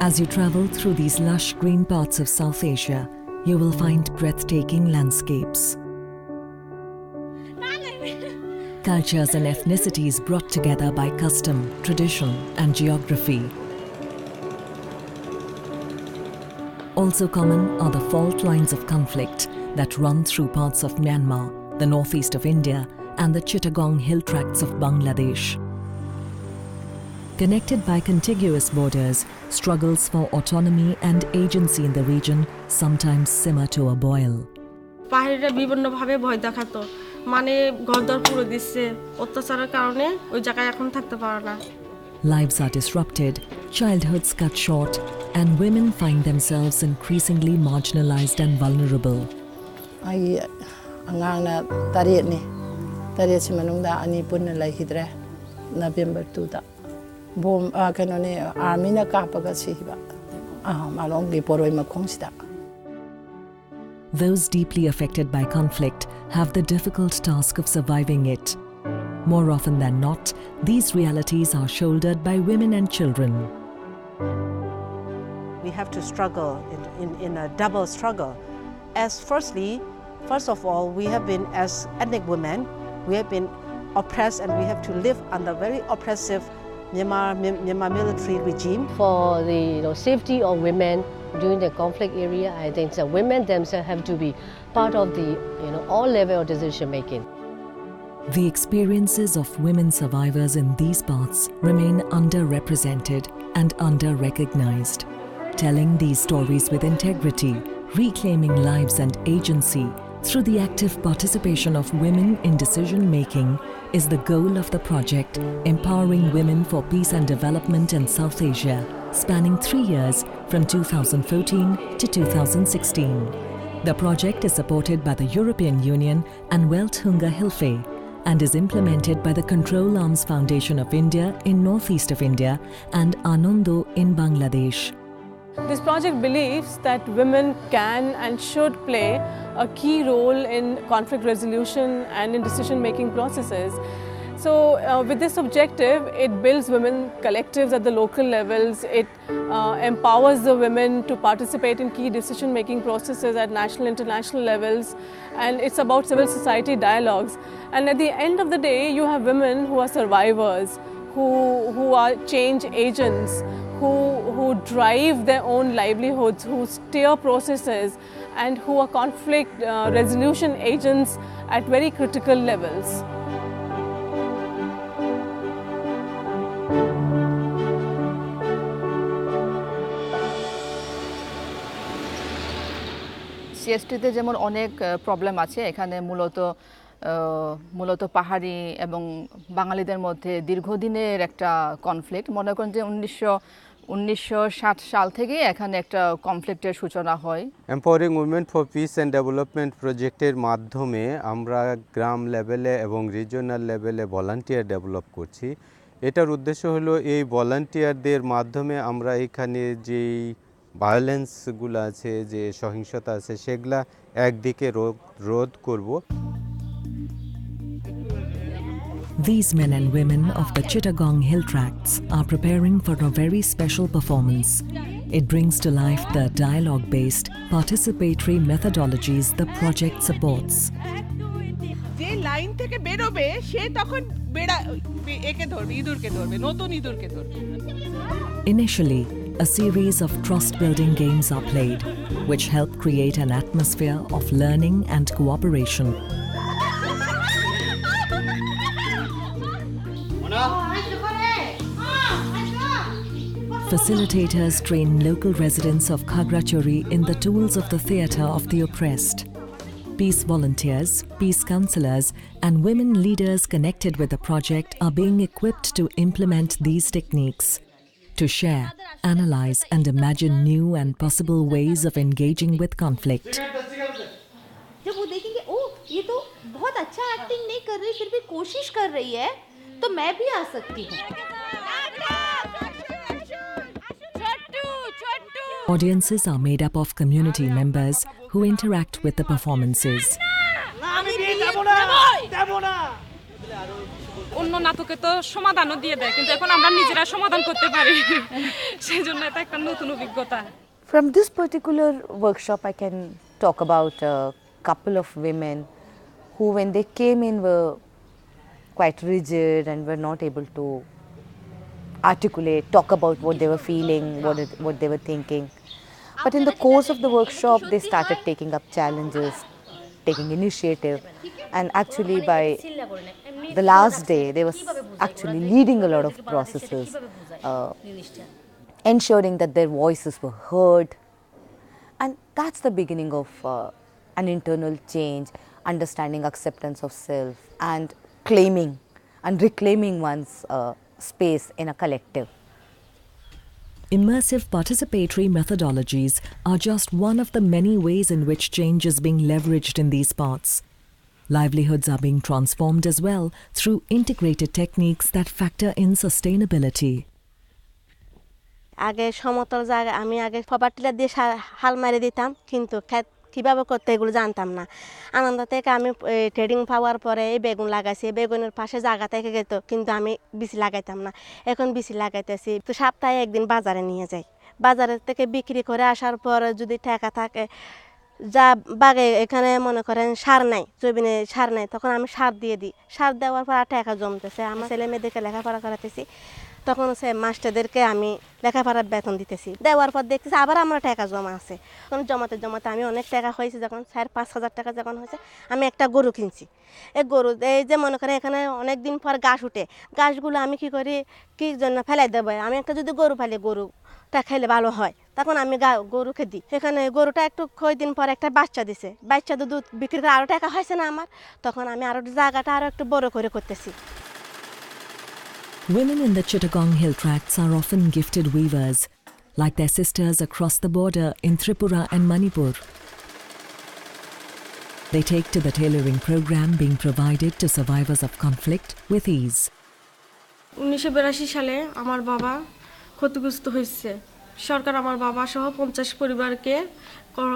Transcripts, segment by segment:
As you travel through these lush green parts of South Asia, you will find breathtaking landscapes. Cultures and ethnicities brought together by custom, tradition, and geography. Also common are the fault lines of conflict that run through parts of Myanmar, the northeast of India, and the Chittagong hill tracts of Bangladesh. Connected by contiguous borders, struggles for autonomy and agency in the region sometimes simmer to a boil. পাহাড়িরা বিভিন্নভাবে ভয় দেখাতো মানে ঘরদর পুরো দিচ্ছে অত্যাচারের কারণে ওই জায়গায় এখন থাকতে পারে না Lives are disrupted, childhoods cut short, and women find themselves increasingly marginalized and vulnerable. Ai angana tariet ni tariet si manungda ani punna lai hidre November 2 da bom kanone army na kapaga siba malong gi poroi makongsida. Those deeply affected by conflict have the difficult task of surviving it. More often than not, these realities are shouldered by women and children. We have to struggle in a double struggle. As first of all, we have been, as ethnic women, we have been oppressed and we have to live under very oppressive Myanmar military regime. For the safety of women during the conflict area, I think the women themselves have to be part of the all level of decision making. The experiences of women survivors in these parts remain underrepresented and under-recognized. Telling these stories with integrity, reclaiming lives and agency through the active participation of women in decision-making is the goal of the project, Empowering Women for Peace and Development in South Asia, spanning 3 years from 2014 to 2016. The project is supported by the European Union and Welthunga Hilfe and is implemented by the Control Arms Foundation of India in northeast of India and Anondo in Bangladesh. This project believes that women can and should play a key role in conflict resolution and in decision-making processes. So with this objective, it builds women collectives at the local levels, it empowers the women to participate in key decision-making processes at national and international levels, and it's about civil society dialogues. And at the end of the day, you have women who are survivors, who are change agents, who drive their own livelihoods, who steer processes, and who are conflict resolution agents at very critical levels. সিএসটিতে যেমন অনেক problem আছে এখানে মূলত পাহাড়ি এবং বাঙালিদের মধ্যে দীর্ঘদিনের একটা কনফ্লিক্ট মনে করেন যে 1960 সাল থেকে এখানে একটা কনফ্লিক্টের সূচনা হয়। Empowering women for piece and development প্রজেক্টের মাধ্যমে আমরা গ্রাম লেভেলে এবং রিজিওনাল লেভেলে ভলান্টিয়ার ডেভেলপ করছি। এটার উদ্দেশ্য হলো এই ভলান্টিয়ারদের মাধ্যমে আমরা এখানে যেই ভায়োলেন্সগুলো আছে যে সহিংসতা আছে সেগুলা একদিকে রোধ করব। These men and women of the Chittagong hill tracts are preparing for a very special performance. It brings to life the dialogue-based, participatory methodologies the project supports. যে লাইন থেকে বেরোবে সে তখন একে ধরবে ইঁদুরকে ধরবে নতুন ইঁদুরকে ধরবে। Initially, a series of trust-building games are played, which help create an atmosphere of learning and cooperation. Facilitators train local residents of Khagrachuri in the tools of the theatre of the oppressed. Peace volunteers, peace counsellors, and women leaders connected with the project are being equipped to implement these techniques, to share, analyze, and imagine new and possible ways of engaging with conflict. जब वो देखेंगे ओ ये तो बहुत अच्छा acting नहीं कर रही फिर भी कोशिश कर रही है तो मैं भी आ सकती हूँ। Audiences are made up of community members who interact with the performances. অন্য নাটকে তো সমাধানও দিয়ে দেয়, কিন্তু এখন আমরা নিজেরা সমাধান করতে পারি, সেই জন্য এটা একটা নতুন অভিজ্ঞতা। From this particular workshop, I can talk about a couple of women who, when they came in, were quite rigid and were not able to articulate, talk about what they were feeling, what they were thinking. But in the course of the workshop, they started taking up challenges, taking initiative, and actually by the last day, they were actually leading a lot of processes, ensuring that their voices were heard. And that's the beginning of an internal change, understanding acceptance of self, and claiming and reclaiming one's space in a collective. Immersive participatory methodologies are just one of the many ways in which change is being leveraged in these parts. Livelihoods are being transformed as well through integrated techniques that factor in sustainability. আগে সমতল জায়গা আমি আগে ফবাটিলা দিয়ে হাল মারি দিতাম, কিন্তু কীভাবে করতে এগুলো জানতাম না। আনন্দ থেকে আমি ট্রেডিং পাওয়ার পরে এই বেগুন লাগাইছি, বেগুনের পাশে জায়গা থেকে যেত, কিন্তু আমি বিচি লাগাইতাম না। এখন বিচি লাগাইতেছি, তো সপ্তাহে একদিন বাজারে নিয়ে যাই। বাজারের থেকে বিক্রি করে আসার পর যদি টাকা থাকে, যা বাগে এখানে মনে করেন সার নাই, জমিনে সার নাই, তখন আমি সার দিয়ে দিই। সার দেওয়ার পর আর টাকা জমতেছে, আমার ছেলে মেয়েদেরকে লেখাপড়া করাতেছি, তখন সে মাস্টারদেরকে আমি লেখাপড়ার বেতন দিতেছি। দেওয়ার পর দেখতেছি আবার আমার টাকা জমা আছে। তখন জমাতে জমাতে আমি অনেক টাকা হয়েছে, যখন 4-5 হাজার টাকা যখন হয়েছে, আমি একটা গরু কিনছি। এই গরু এই যে মনে করেন এখানে অনেক দিন পর ঘাস উঠে, ঘাসগুলো আমি কী করি, কী জন্য ফেলাই দেবো, আমি একটা যদি গরু পালি, গরুটা খেলে ভালো হয়, তখন আমি গরুকে দিই। এখানে গরুটা একটু কয়েকদিন পর একটা বাচ্চা দিছে, বাচ্চা দুধ বিক্রি করে আরও টাকা হয়েছে না আমার, তখন আমি আরও জায়গাটা আরও একটু বড় করে করতেছি। Women in the Chittagong Hill Tracts are often gifted weavers, like their sisters across the border in Tripura and Manipur. They take to the tailoring program being provided to survivors of conflict with ease. 1982 সালে আমার বাবা ক্ষতিগ্রস্ত হয়েছে। সরকার আমার বাবা সহ 50 পরিবারকে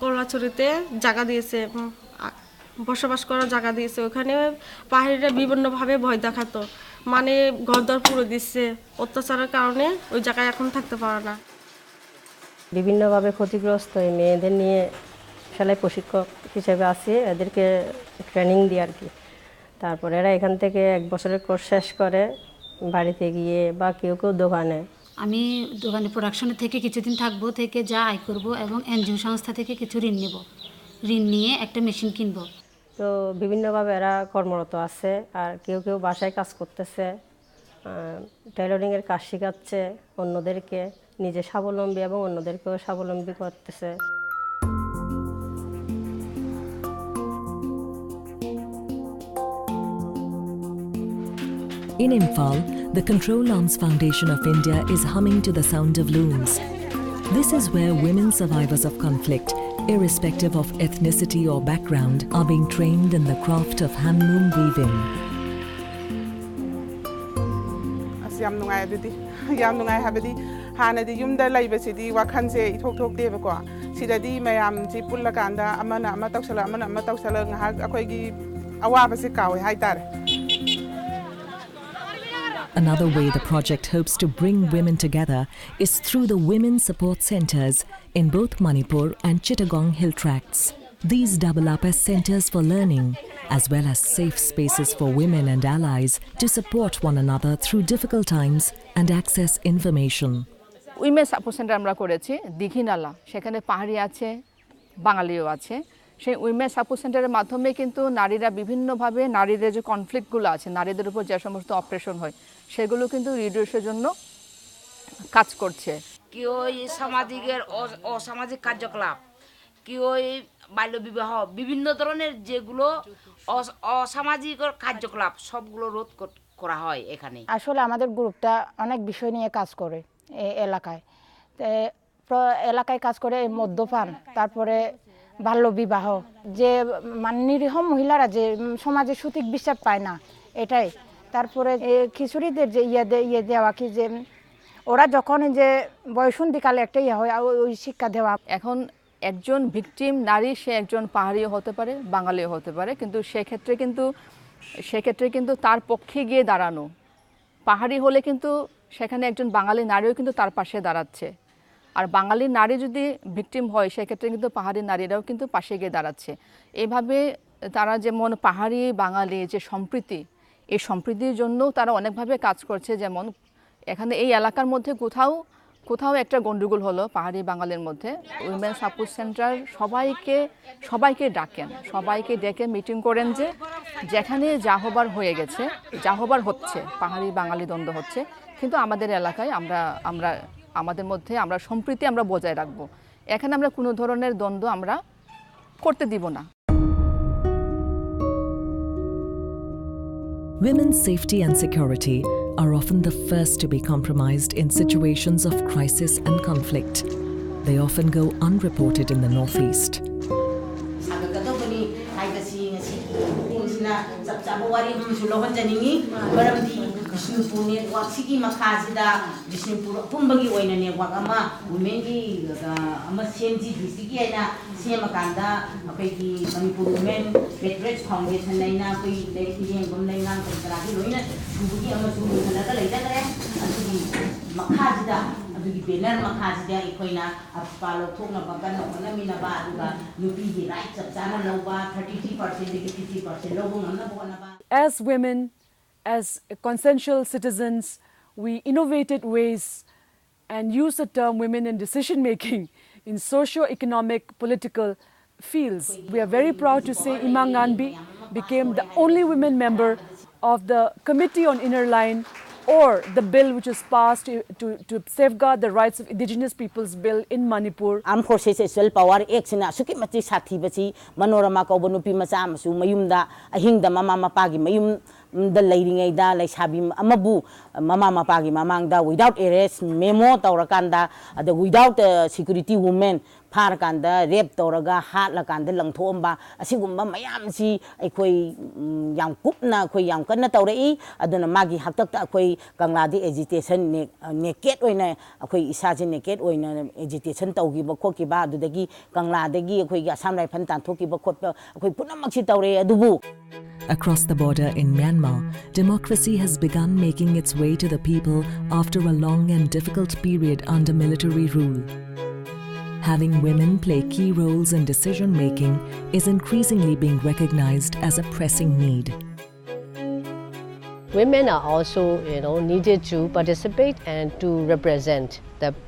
কলাচুরিতে জায়গা দিয়েছে, বসবাস করার জায়গা দিয়েছে। ওখানে পাহাড়িরা বিভিন্নভাবে ভয় দেখাতো, মানে ঘরদর পুরো দিচ্ছে, অত্যাচারের কারণে ওই জায়গায় এখন থাকতে পারে না। বিভিন্নভাবে ক্ষতিগ্রস্ত এই মেয়েদের নিয়ে সেলাই প্রশিক্ষক হিসেবে আছি, এদেরকে ট্রেনিং দিই আর কি। তারপর এরা এখান থেকে 1 বছরের কোর্স শেষ করে বাড়িতে গিয়ে বা কেউ কেউ দোকানে, আমি দোকানে প্রোডাকশনের থেকে কিছুদিন থাকবো, থেকে যা আয় করব এবং এনজিও সংস্থা থেকে কিছু ঋণ নেব, ঋণ নিয়ে একটা মেশিন কিনবো। তো বিভিন্নভাবে এরা কর্মরত আছে, আর কেউ কেউ বাসায় কাজ করতেছে, টেইলরিংয়ের কাজ শেখাচ্ছে অন্যদেরকে, নিজে স্বাবলম্বী এবং অন্যদেরকেও স্বাবলম্বী করতেছে। In Imphal, the Control Arms Foundation of India is humming to the sound of looms. This is where women survivors of conflict, irrespective of ethnicity or background, are being trained in the craft of handloom weaving. ꯌꯥꯝ ꯅꯨꯡꯉꯥꯏ ꯑꯗꯨꯗꯤ ꯌꯥꯝ ꯅꯨꯡꯉꯥꯏ ꯍꯥꯏꯕꯗꯤ ꯍꯥꯟꯅꯗꯤ ꯌꯨꯝꯗ ꯂꯩꯕꯁꯤꯗꯤ ꯋꯥꯈꯜꯁꯦ ꯏꯊꯣꯛ ꯊꯣꯛꯇꯦꯕꯀꯣ ꯁꯤꯗꯗꯤ ꯃꯌꯥꯝꯁꯤ ꯄꯨꯜꯂꯀꯥꯟꯗ ꯑꯃꯅ ꯑꯃ ꯇꯧꯁꯜꯂꯛ ꯑꯃꯅ ꯑꯃ ꯇꯧꯁꯜꯂꯛ ꯉꯥꯏꯍꯥꯛ ꯑꯩꯈꯣꯏꯒꯤ ꯑꯋꯥꯕꯁꯦ ꯀꯥꯎꯋꯦ ꯍꯥꯏꯇꯥꯔꯦ. Another way the project hopes to bring women together is through the Women Support Centres in both Manipur and Chittagong Hill Tracts. These double up as centres for learning, as well as safe spaces for women and allies to support one another through difficult times and access information. Women support centre আমরা করেছি দীঘিনালা, সেখানে পাহাড়ি আছে, বাঙালিও আছে। সেই women support সেন্টারের মাধ্যমে কিন্তু নারীরা বিভিন্নভাবে নারীদের যে কনফ্লিক্টগুলো আছে, নারীদের উপর যে সমস্ত অপারেশন হয়, সেগুলো কিন্তু রিডিউসের জন্য কাজ করছে। কেউ সামাজিকের অসামাজিক কার্যকলাপ, কেউ বাল্যবিবাহ, বিভিন্ন ধরনের যেগুলো অসামাজিক কার্যকলাপ সবগুলো রোধ করা হয় এখানে। আসলে আমাদের গ্রুপটা অনেক বিষয় নিয়ে কাজ করে এই এলাকায়। এলাকায় কাজ করে মদ্যপান, তারপরে বাল্যবিবাহ, যে নিরীহ মহিলারা যে সমাজে সঠিক বিচার পায় না এটাই, তারপরে খিচুড়িদের যে ইয়ে দেওয়া কি যে ওরা যখন যে বয়সন্ধিকালে একটা ইয়ে হয় ওই শিক্ষা দেওয়া। এখন একজন ভিকটিম নারী, সে একজন পাহাড়িও হতে পারে, বাঙালিও হতে পারে, কিন্তু সেক্ষেত্রে কিন্তু সেক্ষেত্রে কিন্তু তার পক্ষে গিয়ে দাঁড়ানো, পাহাড়ি হলে কিন্তু সেখানে একজন বাঙালি নারীও কিন্তু তার পাশে দাঁড়াচ্ছে, আর বাঙালি নারী যদি ভিকটিম হয় সেক্ষেত্রে কিন্তু পাহাড়ি নারীরাও কিন্তু পাশে গিয়ে দাঁড়াচ্ছে। এইভাবে তারা যেমন পাহাড়ি বাঙালি যে সম্প্রীতি, এই সম্প্রীতির জন্য তারা অনেকভাবে কাজ করছে। যেমন এখানে এই এলাকার মধ্যে কোথাও একটা গন্ডগোল হলো পাহাড়ি বাঙালির মধ্যে, উইমেন সাপোর্ট সেন্টার সবাইকে ডাকেন, সবাইকে ডেকে মিটিং করেন যে যেখানে যা হবার হয়ে গেছে, যা হবার হচ্ছে, পাহাড়ি বাঙালি দ্বন্দ্ব হচ্ছে, কিন্তু আমাদের এলাকায় আমাদের মধ্যে আমরা সম্প্রীতি আমরা বজায় রাখবো, এখানে আমরা কোনো ধরনের দ্বন্দ্ব আমরা করতে দিব না। Women's safety and security are often the first to be compromised in situations of crisis and conflict. They often go unreported in the Northeast. As women, as consensual citizens, we innovated ways and used the term women in decision making in socio-economic, political fields. We are very proud to say Ima Nganbi became the only women member of the Committee on Inner Line, or the bill which was passed to safeguard the rights of indigenous peoples bill in Manipur. Armed Forces Sexual Power Act sina suki mati sathi bachi manorama ko bonupi macha amasu mayumda ahingda mama mapagi mayum da leiringai da lai sabi amabu mama mapagi mamangda without arrest memo tawrakanda ada without security women फारकांदा rape तौरगा हाटलाकांदा लंगथोंबा असिगुंबा मयाम सी अखोई याम कुपना अखोई याम कन्ना तौरई अदुना मागी हक्तक्ता अखोई कंगलादी एजिटेशन नेकेट ओइना अखोई इसाजे नेकेट ओइना एजिटेशन तौगिबा खोकिबा अदुदगी कंगलादगी अखोई आसाम राइफल तांथोकिबा खोप अखोई पुनमक्सी तौरे अदुबु. Across the border in Myanmar, democracy has begun making its way to the people after a long and difficult period under military rule. Having women play key roles in decision-making is increasingly being recognized as a pressing need. Women are also, needed to participate and to represent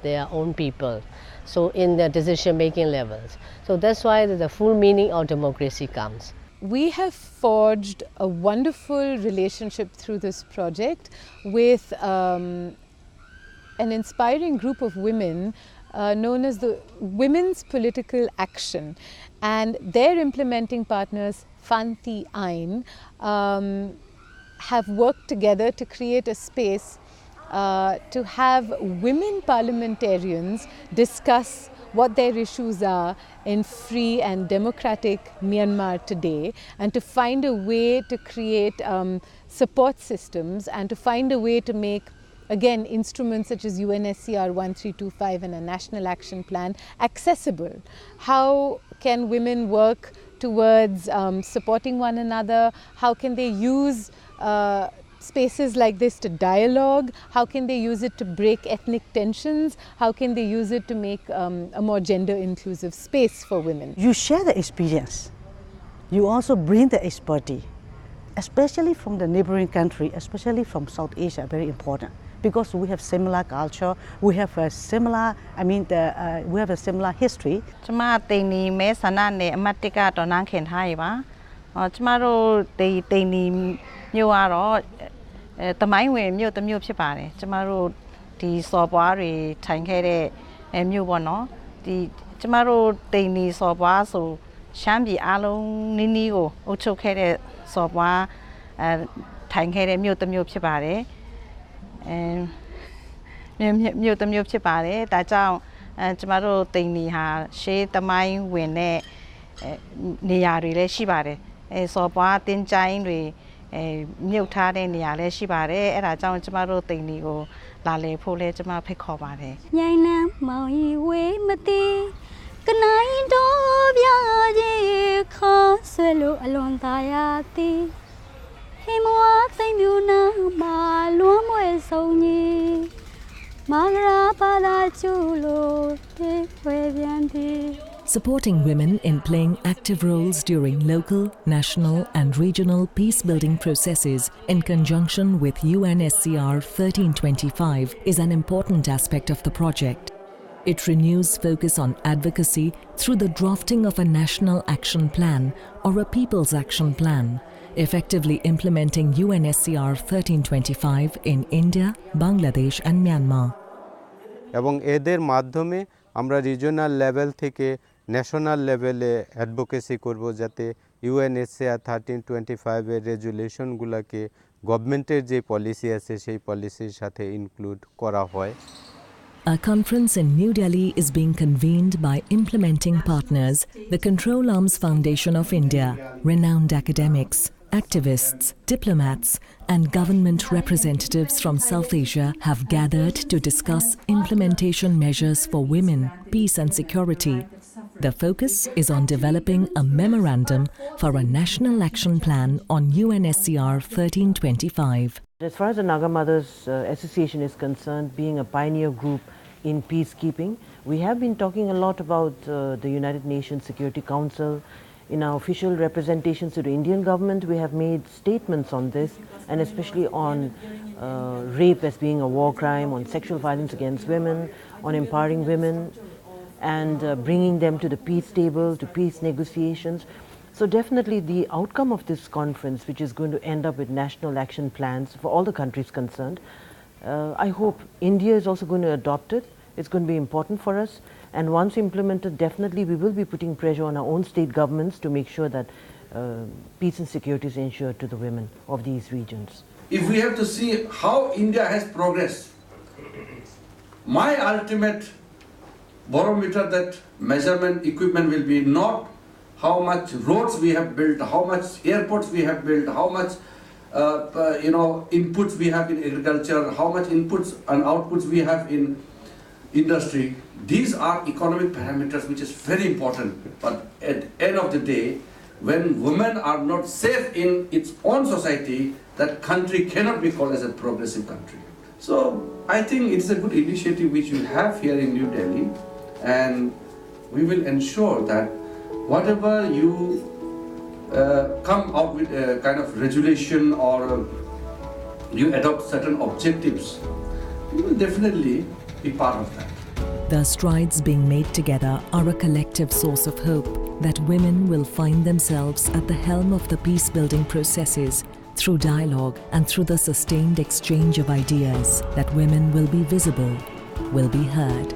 their own people, so in the decision-making levels. So that's why the full meaning of democracy comes. We have forged a wonderful relationship through this project with an inspiring group of women known as the Women's Political Action, and their implementing partners Fanti Ain have worked together to create a space to have women parliamentarians discuss what their issues are in free and democratic Myanmar today, and to find a way to create support systems and to find a way to make, again, instruments such as UNSCR 1325 and a national action plan accessible. How can women work towards supporting one another? How can they use spaces like this to dialogue? How can they use it to break ethnic tensions? How can they use it to make a more gender inclusive space for women? You share the experience. You also bring the expertise, especially from the neighboring country, especially from South Asia, very important. Because we have similar culture, we have a similar, we have a similar history. Chama teini me sana ne amatika to nang khen hai ba. Chama ro teini myo aro tamai we myo ta myo phit pare. Chama ro di saw pwa ri thain khai de myo bo no. Di chama ro teini saw pwa so Sham pi a long ni ni ko auk chuk khai de saw pwa thain khai de myo ta myo phit pare. မြို့တစ်မြို့ဖြစ်ပါတယ်ဒါကြောင့်ကျမတို့တိမ်နီဟာရှေးသမိုင်းဝင်တဲ့နေရာတွေလည်းရှိပါတယ်စော်ပွားတင်းချိုင်းတွေမြုပ်ထားတဲ့နေရာလည်းရှိပါတယ်အဲ့ဒါကြောင့်ကျမတို့တိမ်နီကိုလာလေဖို့လဲကျမဖိတ်ခေါ်ပါတယ်ညိုင်းနှမ်းမောင်ရီဝေးမတိကနိုင်တော်ပြာကြီးခါဆွဲလို့အလွန်သာယာသည် Supporting women in playing active roles during local, national and regional peace-building processes in conjunction with UNSCR 1325 is an important aspect of the project. It renews focus on advocacy through the drafting of a national action plan or a people's action plan, effectively implementing UNSCR 1325 in India, Bangladesh and Myanmar. এবং এদের মাধ্যমে আমরা regional level থেকে national লেভেলে advocacy করব যাতে UNSCR 1325 এর রেজুলেশনগুলোকে গভর্নমেন্টের যে পলিসি আছে সেই পলিসির সাথে ইনক্লুড করা হয়। A conference in New Delhi is being convened by implementing partners, the Control Arms Foundation of India, renowned academics, activists, diplomats and government representatives from South Asia have gathered to discuss implementation measures for women, peace and security. The focus is on developing a memorandum for a national action plan on UNSCR 1325. As far as the Naga Mothers Association is concerned, being a pioneer group in peacekeeping, we have been talking a lot about the United Nations Security Council. In our official representations to the Indian government, we have made statements on this, and especially on rape as being a war crime, on sexual violence against women, on empowering women and bringing them to the peace table, to peace negotiations. So definitely the outcome of this conference, which is going to end up with national action plans for all the countries concerned, I hope India is also going to adopt it. It's going to be important for us. And once implemented, definitely we will be putting pressure on our own state governments to make sure that peace and security is ensured to the women of these regions. If we have to see how India has progressed, my ultimate barometer, that measurement equipment will be not how much roads we have built, how much airports we have built, how much inputs we have in agriculture, how much inputs and outputs we have in industry. These are economic parameters which is very important, but at the end of the day, when women are not safe in its own society, that country cannot be called as a progressive country. So I think it's a good initiative which you have here in New Delhi, and we will ensure that whatever you come out with a kind of regulation or you adopt certain objectives, we will definitely be part of that. The strides being made together are a collective source of hope that women will find themselves at the helm of the peace-building processes through dialogue and through the sustained exchange of ideas, that women will be visible, will be heard.